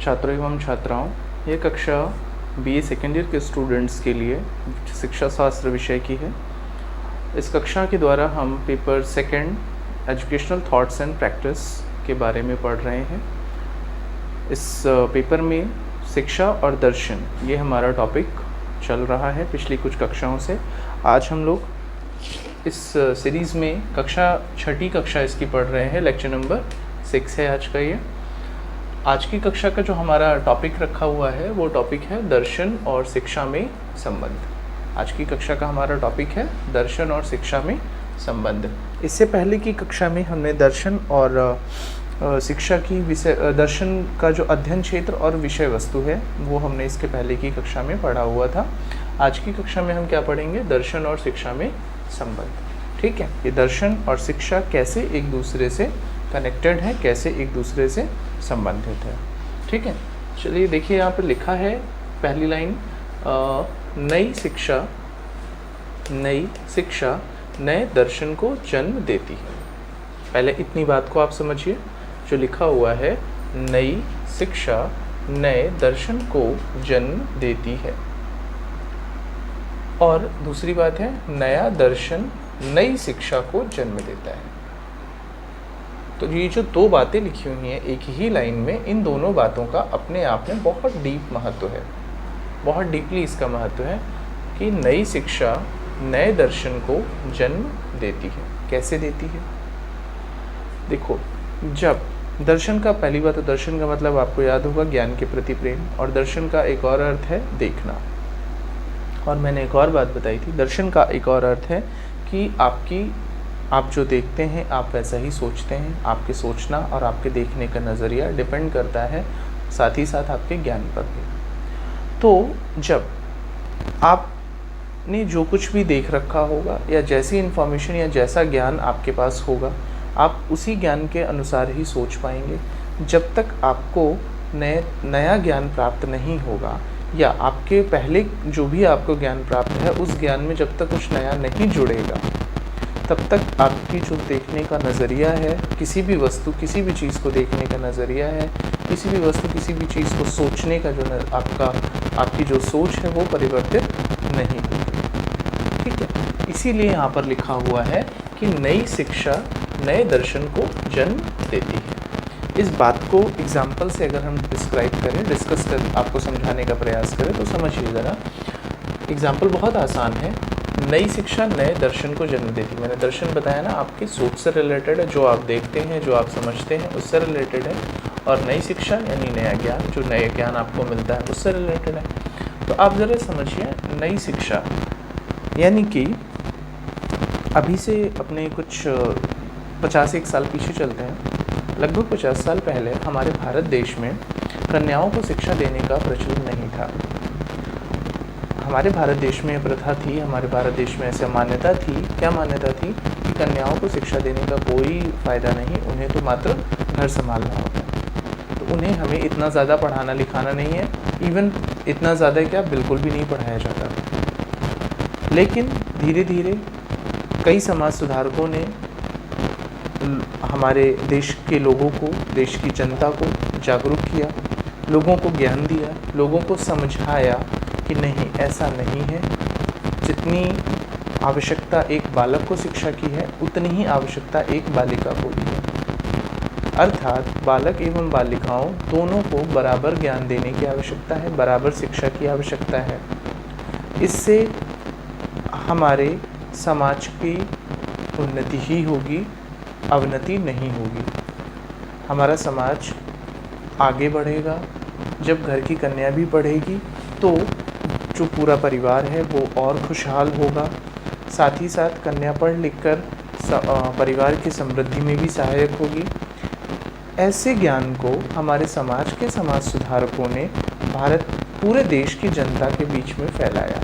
छात्रों एवं छात्राओं, ये कक्षा बीए सेकेंड ईयर के स्टूडेंट्स के लिए शिक्षा शास्त्र विषय की है। इस कक्षा के द्वारा हम paper second educational thoughts and practice के बारे में पढ़ रहे हैं। इस पेपर में शिक्षा और दर्शन ये हमारा टॉपिक चल रहा है पिछली कुछ कक्षाओं से। आज हम लोग इस सीरीज़ में छठी कक्षा इसकी पढ़ रहे हैं। लेक्चर नंबर 6 है आज का ये। आज की कक्षा का जो हमारा टॉपिक रखा हुआ है वो टॉपिक है दर्शन और शिक्षा में संबंध। आज की कक्षा का हमारा टॉपिक है दर्शन और शिक्षा में संबंध। इससे पहले की कक्षा में हमने दर्शन और शिक्षा की दर्शन का जो अध्ययन क्षेत्र और विषय वस्तु है वो हमने इसके पहले की कक्षा में पढ़ा हुआ था। आज की कक्षा में हम क्या पढ़ेंगे? दर्शन और शिक्षा में संबंध। ठीक है, ये दर्शन और शिक्षा कैसे एक दूसरे से कनेक्टेड है, कैसे एक दूसरे से संबंधित है। ठीक है, चलिए देखिए यहाँ पे लिखा है पहली लाइन, नई शिक्षा नए दर्शन को जन्म देती है। पहले इतनी बात को आप समझिए, जो लिखा हुआ है नई शिक्षा नए दर्शन को जन्म देती है, और दूसरी बात है नया दर्शन नई शिक्षा को जन्म देता है। तो ये जो दो बातें लिखी हुई हैं एक ही लाइन में, इन दोनों बातों का अपने आप में बहुत डीप महत्व है, बहुत डीपली इसका महत्व है कि नई शिक्षा नए दर्शन को जन्म देती है। कैसे देती है? देखो, जब दर्शन का, पहली बात तो दर्शन का मतलब आपको याद होगा ज्ञान के प्रति प्रेम, और दर्शन का एक और अर्थ है देखना। और मैंने एक और बात बताई थी, दर्शन का एक और अर्थ है कि आप जो देखते हैं आप वैसा ही सोचते हैं। आपके सोचना और आपके देखने का नज़रिया डिपेंड करता है साथ ही साथ आपके ज्ञान पर भी। तो जब आपने जो कुछ भी देख रखा होगा या जैसी इन्फॉर्मेशन या जैसा ज्ञान आपके पास होगा, आप उसी ज्ञान के अनुसार ही सोच पाएंगे। जब तक आपको नया ज्ञान प्राप्त नहीं होगा या आपके पहले जो भी आपको ज्ञान प्राप्त है उस ज्ञान में जब तक कुछ नया नहीं जुड़ेगा, तब तक आपकी जो देखने का नज़रिया है, किसी भी वस्तु किसी भी चीज़ को देखने का नज़रिया है, किसी भी वस्तु किसी भी चीज़ को सोचने का जो आपकी जो सोच है वो परिवर्तित नहीं होगी। ठीक है, इसीलिए यहाँ पर लिखा हुआ है कि नई शिक्षा नए दर्शन को जन्म देती है। इस बात को एग्जाम्पल से अगर हम डिस्कस कर आपको समझाने का प्रयास करें तो समझिए ज़रा। एग्जाम्पल बहुत आसान है। नई शिक्षा नए दर्शन को जन्म देती है। मैंने दर्शन बताया ना, आपकी सोच से रिलेटेड है, जो आप देखते हैं, जो आप समझते हैं उससे रिलेटेड है। और नई शिक्षा यानी नया ज्ञान, जो नया ज्ञान आपको मिलता है उससे रिलेटेड है। तो आप ज़रा समझिए, नई शिक्षा यानी कि अभी से अपने कुछ 50-1 साल पीछे चलते हैं। लगभग 50 साल पहले हमारे भारत देश में कन्याओं को शिक्षा देने का प्रचलन नहीं था। हमारे भारत देश में प्रथा थी, हमारे भारत देश में ऐसे मान्यता थी। क्या मान्यता थी? कि कन्याओं को शिक्षा देने का कोई फ़ायदा नहीं, उन्हें तो मात्र घर संभालना होता है। तो उन्हें हमें इतना ज़्यादा पढ़ाना लिखाना नहीं है, इवन इतना ज़्यादा क्या बिल्कुल भी नहीं पढ़ाया जाता। लेकिन धीरे धीरे कई समाज सुधारकों ने हमारे देश के लोगों को, देश की जनता को जागरूक किया, लोगों को ज्ञान दिया, लोगों को समझाया कि नहीं, ऐसा नहीं है। जितनी आवश्यकता एक बालक को शिक्षा की है उतनी ही आवश्यकता एक बालिका को भी है। अर्थात बालक एवं बालिकाओं दोनों को बराबर ज्ञान देने की आवश्यकता है, बराबर शिक्षा की आवश्यकता है। इससे हमारे समाज की उन्नति ही होगी, अवनति नहीं होगी। हमारा समाज आगे बढ़ेगा। जब घर की कन्या भी पढ़ेगी तो जो पूरा परिवार है वो और खुशहाल होगा। साथ ही साथ कन्या पढ़ लिख कर परिवार की समृद्धि में भी सहायक होगी। ऐसे ज्ञान को हमारे समाज के समाज सुधारकों ने पूरे देश की जनता के बीच में फैलाया।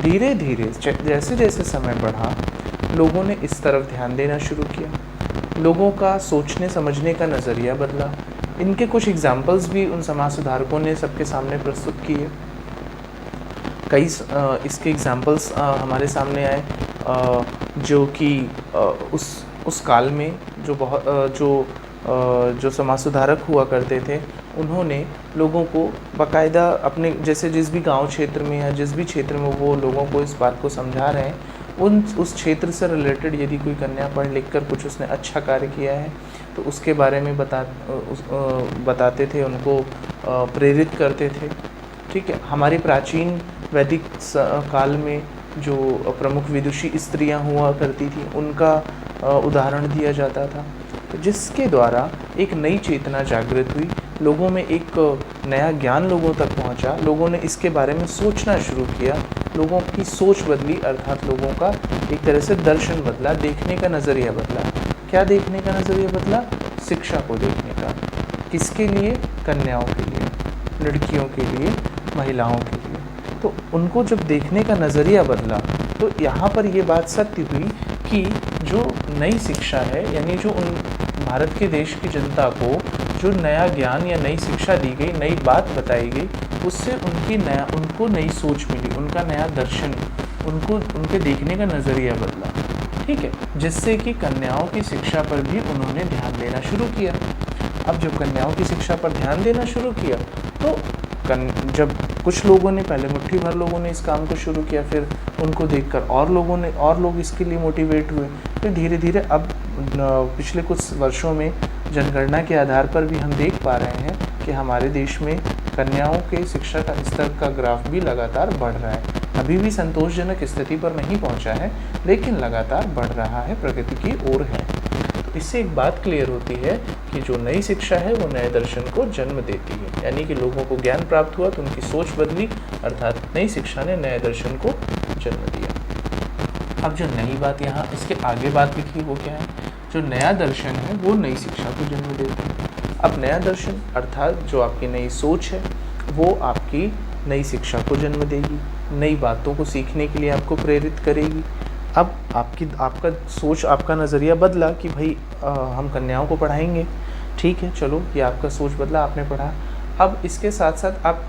धीरे धीरे जैसे जैसे समय बढ़ा, लोगों ने इस तरफ ध्यान देना शुरू किया। लोगों का सोचने समझने का नज़रिया बदला। इनके कुछ एग्जाम्पल्स भी उन समाज सुधारकों ने सबके सामने प्रस्तुत किए। कई इसके एग्जाम्पल्स हमारे सामने आए, जो कि उस काल में जो समाज सुधारक हुआ करते थे उन्होंने लोगों को बाकायदा अपने जैसे जिस भी गांव क्षेत्र में या जिस भी क्षेत्र में वो लोगों को इस बात को समझा रहे हैं, उस क्षेत्र से रिलेटेड यदि कोई कन्या पढ़ लिख कर कुछ उसने अच्छा कार्य किया है तो उसके बारे में बताते थे, उनको प्रेरित करते थे। ठीक है, हमारे प्राचीन वैदिक काल में जो प्रमुख विदुषी स्त्रियां हुआ करती थी उनका उदाहरण दिया जाता था, जिसके द्वारा एक नई चेतना जागृत हुई, लोगों में एक नया ज्ञान लोगों तक पहुंचा, लोगों ने इसके बारे में सोचना शुरू किया, लोगों की सोच बदली, अर्थात लोगों का एक तरह से दर्शन बदला, देखने का नज़रिया बदला। क्या देखने का नज़रिया बदला? शिक्षा को देखने का। किसके लिए? कन्याओं के लिए, लड़कियों के लिए, महिलाओं के लिए। तो उनको जब देखने का नज़रिया बदला तो यहाँ पर ये बात सत्य हुई कि जो नई शिक्षा है, यानी जो उन भारत के देश की जनता को जो नया ज्ञान या नई शिक्षा दी गई, नई बात बताई गई, उससे उनको नई सोच मिली, उनका नया दर्शन, उनको उनके देखने का नज़रिया बदला। ठीक है, जिससे कि कन्याओं की शिक्षा पर भी उन्होंने ध्यान देना शुरू किया। अब जब कन्याओं की शिक्षा पर ध्यान देना शुरू किया तो जब कुछ लोगों ने, पहले मुट्ठी भर लोगों ने इस काम को शुरू किया, फिर उनको देखकर और लोग इसके लिए मोटिवेट हुए, फिर धीरे धीरे अब पिछले कुछ वर्षों में जनगणना के आधार पर भी हम देख पा रहे हैं कि हमारे देश में कन्याओं के शिक्षा का स्तर का ग्राफ भी लगातार बढ़ रहा है। अभी भी संतोषजनक स्थिति पर नहीं पहुंचा है, लेकिन लगातार बढ़ रहा है, प्रगति की ओर है। इससे एक बात क्लियर होती है कि जो नई शिक्षा है वो नए दर्शन को जन्म देती है, यानी कि लोगों को ज्ञान प्राप्त हुआ तो उनकी सोच बदली, अर्थात नई शिक्षा ने नए दर्शन को जन्म दिया। अब जो नई बात यहाँ इसके आगे बात लिखी वो क्या है? जो नया दर्शन है वो नई शिक्षा को जन्म देता है। अब नया दर्शन अर्थात जो आपकी नई सोच है वो आपकी नई शिक्षा को जन्म देगी, नई बातों को सीखने के लिए आपको प्रेरित करेगी। अब आपका सोच, आपका नज़रिया बदला कि भाई हम कन्याओं को पढ़ाएंगे, ठीक है, चलो ये आपका सोच बदला, आपने पढ़ा। अब इसके साथ साथ आप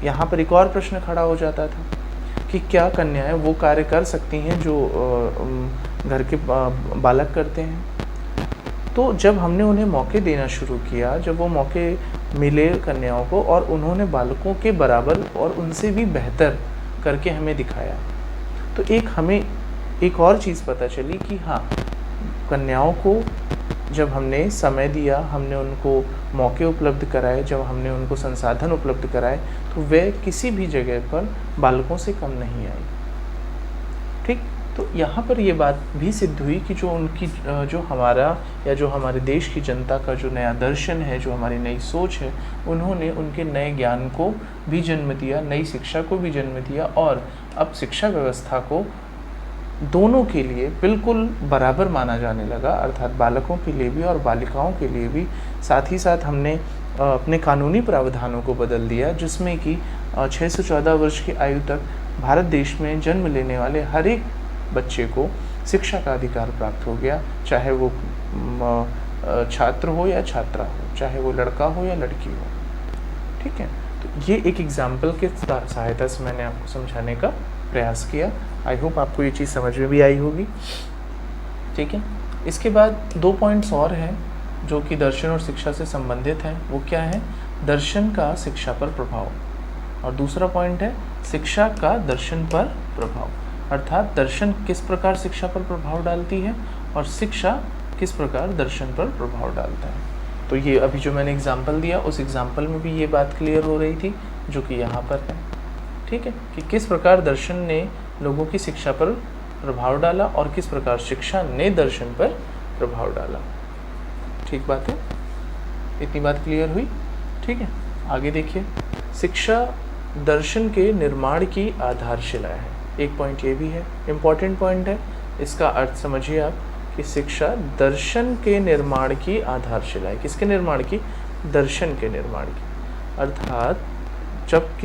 यहाँ पर एक और प्रश्न खड़ा हो जाता था कि क्या कन्याएं वो कार्य कर सकती हैं जो घर के बालक करते हैं? तो जब हमने उन्हें मौके देना शुरू किया, जब वो मौके मिले कन्याओं को और उन्होंने बालकों के बराबर और उनसे भी बेहतर करके हमें दिखाया, तो हमें एक और चीज़ पता चली कि हाँ, कन्याओं को जब हमने समय दिया, हमने उनको मौके उपलब्ध कराए, जब हमने उनको संसाधन उपलब्ध कराए, तो वे किसी भी जगह पर बालकों से कम नहीं आई। ठीक, तो यहाँ पर ये बात भी सिद्ध हुई कि जो हमारा या जो हमारे देश की जनता का जो नया दर्शन है, जो हमारी नई सोच है, उन्होंने उनके नए ज्ञान को भी जन्म दिया, नई शिक्षा को भी जन्म दिया, और अब शिक्षा व्यवस्था को दोनों के लिए बिल्कुल बराबर माना जाने लगा, अर्थात बालकों के लिए भी और बालिकाओं के लिए भी। साथ ही साथ हमने अपने कानूनी प्रावधानों को बदल दिया, जिसमें कि 6 से 14 वर्ष की आयु तक भारत देश में जन्म लेने वाले हर एक बच्चे को शिक्षा का अधिकार प्राप्त हो गया, चाहे वो छात्र हो या छात्रा हो, चाहे वो लड़का हो या लड़की हो। ठीक है, तो ये एक एग्जाम्पल के सहायता से मैंने आपको समझाने का प्रयास किया। आई होप आपको ये चीज़ समझ में भी आई होगी। ठीक है, इसके बाद 2 पॉइंट्स और हैं जो कि दर्शन और शिक्षा से संबंधित हैं। वो क्या है? दर्शन का शिक्षा पर प्रभाव, और दूसरा पॉइंट है शिक्षा का दर्शन पर प्रभाव, अर्थात दर्शन किस प्रकार शिक्षा पर प्रभाव डालती है और शिक्षा किस प्रकार दर्शन पर प्रभाव डालता है। तो ये अभी जो मैंने एग्जाम्पल दिया, उस एग्जाम्पल में भी ये बात क्लियर हो रही थी जो कि यहाँ पर है। ठीक है, कि किस प्रकार दर्शन ने लोगों की शिक्षा पर प्रभाव डाला और किस प्रकार शिक्षा ने दर्शन पर प्रभाव डाला। ठीक बात है, इतनी बात क्लियर हुई। ठीक है, आगे देखिए, शिक्षा दर्शन के निर्माण की आधारशिला है। एक पॉइंट ये भी है, इम्पॉर्टेंट पॉइंट है, इसका अर्थ समझिए आप कि शिक्षा दर्शन के निर्माण की आधारशिला है। किसके निर्माण की? दर्शन के निर्माण की। अर्थात जब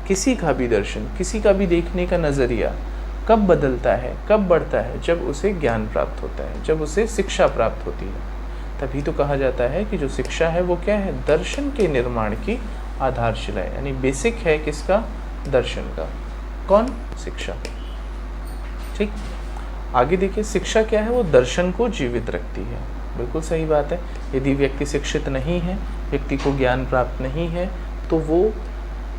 किसी का भी दर्शन, किसी का भी देखने का नज़रिया कब बदलता है, कब बढ़ता है? जब उसे ज्ञान प्राप्त होता है, जब उसे शिक्षा प्राप्त होती है, तभी तो कहा जाता है कि जो शिक्षा है वो क्या है? दर्शन के निर्माण की आधारशिला है, यानी बेसिक है किसका? दर्शन का। कौन? शिक्षा। ठीक, आगे देखिए, शिक्षा क्या है? वो दर्शन को जीवित रखती है। बिल्कुल सही बात है। यदि व्यक्ति शिक्षित नहीं है, व्यक्ति को ज्ञान प्राप्त नहीं है, तो वो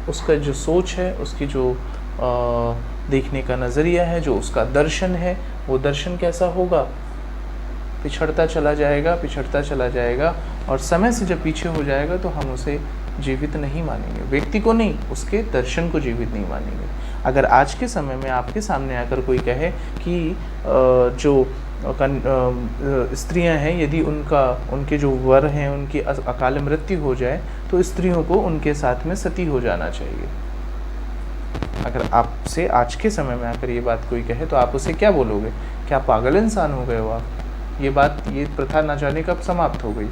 उसका जो सोच है, उसकी जो देखने का नज़रिया है, जो उसका दर्शन है, वो दर्शन कैसा होगा? पिछड़ता चला जाएगा, पिछड़ता चला जाएगा, और समय से जब पीछे हो जाएगा तो हम उसे जीवित नहीं मानेंगे। व्यक्ति को नहीं, उसके दर्शन को जीवित नहीं मानेंगे। अगर आज के समय में आपके सामने आकर कोई कहे कि जो स्त्रियां हैं, यदि उनके जो वर हैं उनकी अकाल मृत्यु हो जाए तो स्त्रियों को उनके साथ में सती हो जाना चाहिए। अगर आपसे आज के समय में आकर ये बात कोई कहे तो आप उसे क्या बोलोगे? क्या पागल इंसान हो गए हो आप? ये प्रथा ना जाने कब समाप्त हो गई।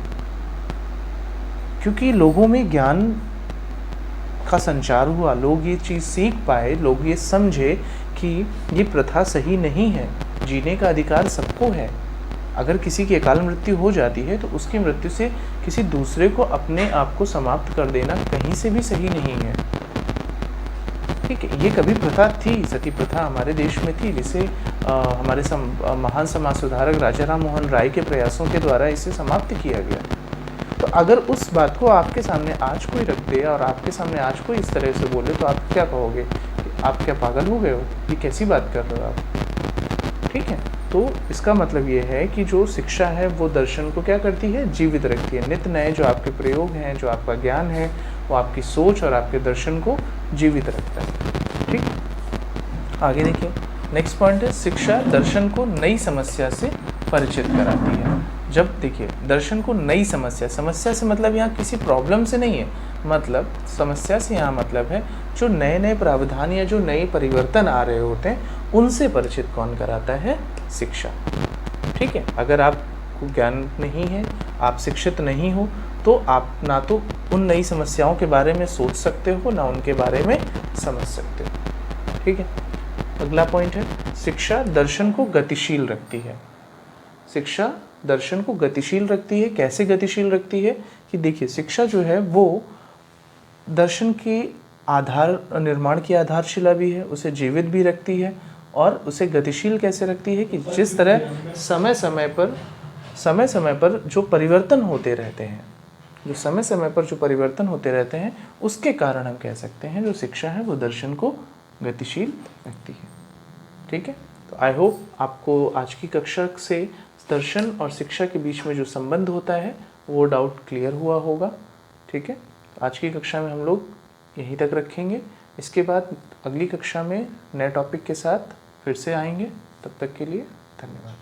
क्योंकि लोगों में ज्ञान का संचार हुआ, लोग ये चीज़ सीख पाए, लोग ये समझे कि ये प्रथा सही नहीं है, जीने का अधिकार सबको है। अगर किसी की अकाल मृत्यु हो जाती है तो उसकी मृत्यु से किसी दूसरे को अपने आप को समाप्त कर देना कहीं से भी सही नहीं है। ठीक है, ये कभी प्रथा थी, सती प्रथा हमारे देश में थी, जिसे हमारे महान समाज सुधारक राजा राम मोहन राय के प्रयासों के द्वारा इसे समाप्त किया गया। तो अगर उस बात को आपके सामने आज कोई रख दे और आपके सामने आज कोई इस तरह से बोले तो आप क्या कहोगे? कि आप क्या पागल हो गए हो? ये कैसी बात कर रहे हो आप? ठीक है, तो इसका मतलब ये है कि जो शिक्षा है वो दर्शन को क्या करती है? जीवित रखती है। नित्य नए जो आपके प्रयोग हैं, जो आपका ज्ञान है, वो आपकी सोच और आपके दर्शन को जीवित रखता है। ठीक, आगे देखिए, नेक्स्ट पॉइंट है शिक्षा दर्शन को नई समस्या से परिचित कराती है। जब देखिए, दर्शन को नई समस्या से मतलब यहाँ किसी प्रॉब्लम से नहीं है, मतलब समस्या से यहाँ मतलब है जो नए नए प्रावधान या जो नए परिवर्तन आ रहे होते हैं उनसे परिचित कौन कराता है? शिक्षा। ठीक है, अगर आपको ज्ञान नहीं है, आप शिक्षित नहीं हो, तो आप ना तो उन नई समस्याओं के बारे में सोच सकते हो, ना उनके बारे में समझ सकते हो। ठीक है, अगला पॉइंट है शिक्षा दर्शन को गतिशील रखती है। शिक्षा दर्शन को गतिशील रखती है। कैसे गतिशील रखती है? कि देखिए, शिक्षा जो है वो दर्शन की निर्माण की आधारशिला भी है, उसे जीवित भी रखती है, और उसे गतिशील कैसे रखती है? कि जिस तरह समय समय पर जो परिवर्तन होते रहते हैं, उसके कारण हम कह सकते हैं जो शिक्षा है वो दर्शन को गतिशील रखती है। ठीक है, तो आई होप आपको आज की कक्षा से दर्शन और शिक्षा के बीच में जो संबंध होता है वो डाउट क्लियर हुआ होगा। ठीक है, आज की कक्षा में हम लोग यहीं तक रखेंगे। इसके बाद अगली कक्षा में नए टॉपिक के साथ फिर से आएंगे। तब तक के लिए धन्यवाद।